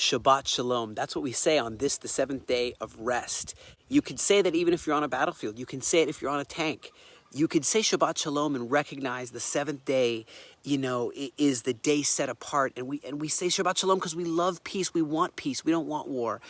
Shabbat Shalom. That's what we say on this, the seventh day of rest. You could say that even if you're on a battlefield. You can say it if you're on a tank. You could say Shabbat Shalom and recognize the seventh day, is the day set apart. And we say Shabbat Shalom because we love peace. We want peace. We don't want war.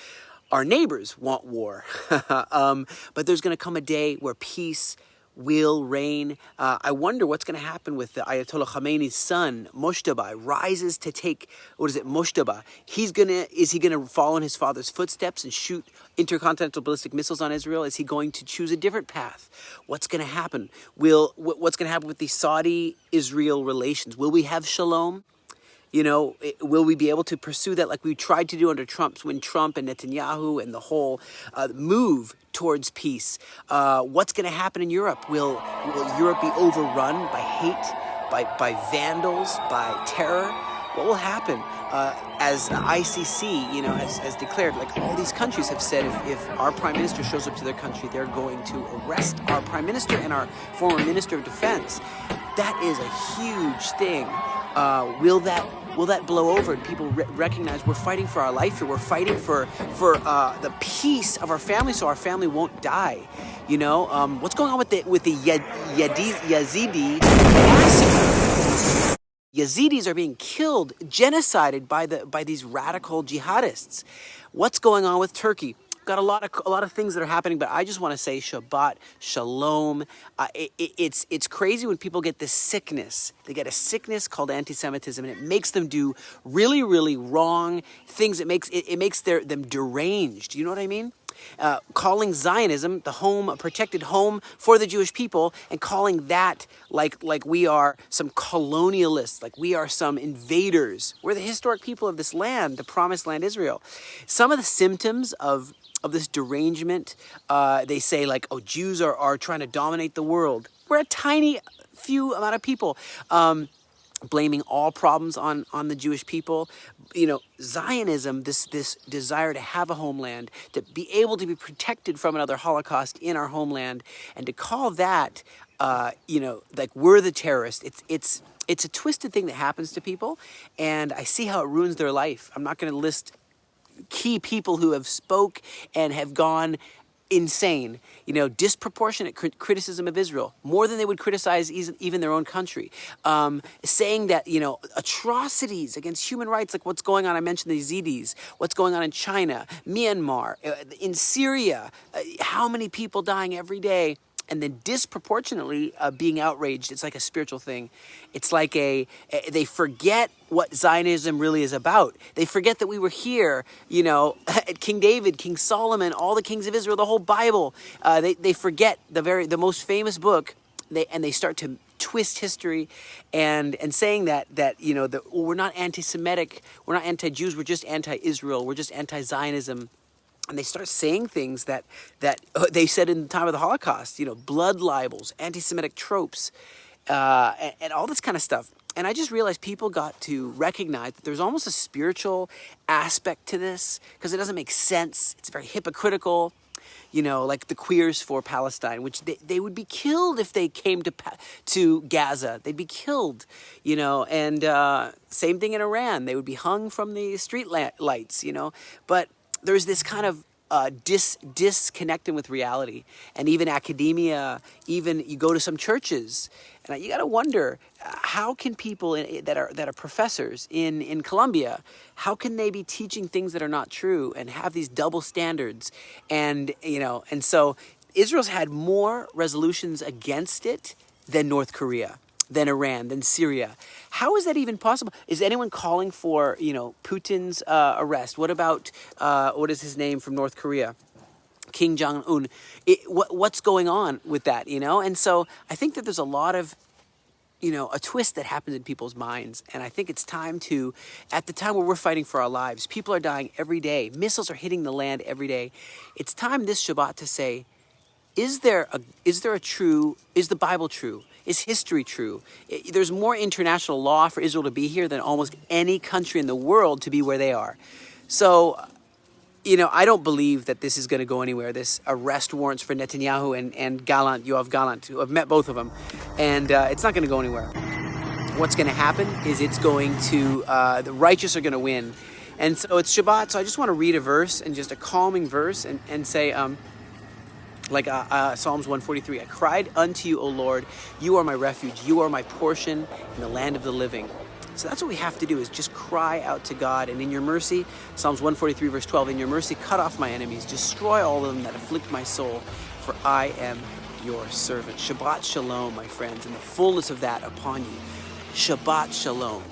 Our neighbors want war. But there's going to come a day where peace will reign. I wonder what's going to happen with the Ayatollah Khamenei's son, Moshtaba, rises to take, Moshtaba? Is he going to follow in his father's footsteps and shoot intercontinental ballistic missiles on Israel? Is he going to choose a different path? What's going to happen? What's going to happen with the Saudi-Israel relations? Will we have shalom? Will we be able to pursue that like we tried to do under when Trump and Netanyahu and the whole move towards peace? What's going to happen in Europe? Will Europe be overrun by hate, by vandals, by terror? What will happen? As the ICC, has declared, like all these countries have said, if our prime minister shows up to their country, they're going to arrest our prime minister and our former minister of defense. That is a huge thing. Will that blow over and people recognize we're fighting for our life here? We're fighting for the peace of our family, so our family won't die. What's going on with the Yazidi massacre? Yazidis are being killed, genocided by these radical jihadists. What's going on with Turkey? Got a lot of things that are happening, but I just want to say Shabbat Shalom. It's crazy when people get this sickness. They get a sickness called anti-Semitism, and it makes them do really, really wrong things. It makes them deranged. You know what I mean? Calling Zionism a protected home for the Jewish people, and calling that like we are some colonialists, like we are some invaders. We're the historic people of this land, the promised land, Israel. Some of the symptoms of this derangement, they say Jews are trying to dominate the world. We're a tiny few amount of people. Blaming all problems on the Jewish people. Zionism, this desire to have a homeland, to be able to be protected from another Holocaust in our homeland, and to call that, like we're the terrorists. It's a twisted thing that happens to people, and I see how it ruins their life. I'm not going to list key people who have spoke and have gone insane, disproportionate criticism of Israel, more than they would criticize even their own country, saying that, atrocities against human rights, like what's going on, I mentioned the Yazidis, what's going on in China, Myanmar, in Syria, how many people dying every day, and then disproportionately being outraged. It's like a spiritual thing. It's like they forget what Zionism really is about. They forget that we were here, King David, King Solomon, all the kings of Israel, the whole Bible. They forget the most famous book, and they start to twist history and saying that we're not anti-Semitic, we're not anti-Jews, we're just anti-Israel, we're just anti-Zionism. And they start saying things that they said in the time of the Holocaust, blood libels, anti-Semitic tropes, and all this kind of stuff. And I just realized people got to recognize that there's almost a spiritual aspect to this, because it doesn't make sense. It's very hypocritical, like the queers for Palestine, which they would be killed if they came to Gaza. They'd be killed, and same thing in Iran. They would be hung from the street lights, But there's this kind of disconnecting with reality, and even academia, even you go to some churches, and you got to wonder, how can people that are professors in Columbia, how can they be teaching things that are not true and have these double standards? And so Israel's had more resolutions against it than North Korea, than Iran, than Syria. How is that even possible? Is anyone calling for, Putin's arrest? What about, what is his name from North Korea? Kim Jong-un. What's going on with that, And so I think that there's a lot of, a twist that happens in people's minds. And I think it's time at the time where we're fighting for our lives, people are dying every day. Missiles are hitting the land every day. It's time this Shabbat to say, is the Bible true? Is history true? There's more international law for Israel to be here than almost any country in the world to be where they are. So, I don't believe that this is going to go anywhere. This arrest warrants for Netanyahu and Yoav Gallant, who I've met both of them, and it's not going to go anywhere. What's going to happen is it's going to, the righteous are going to win. And so it's Shabbat, so I just want to read a verse, and just a calming verse, and say, Psalms 143, I cried unto you, O Lord, you are my refuge, you are my portion in the land of the living. So that's what we have to do, is just cry out to God. And in your mercy, Psalms 143 verse 12, in your mercy cut off my enemies, destroy all of them that afflict my soul, for I am your servant. Shabbat Shalom, my friends, and the fullness of that upon you. Shabbat Shalom.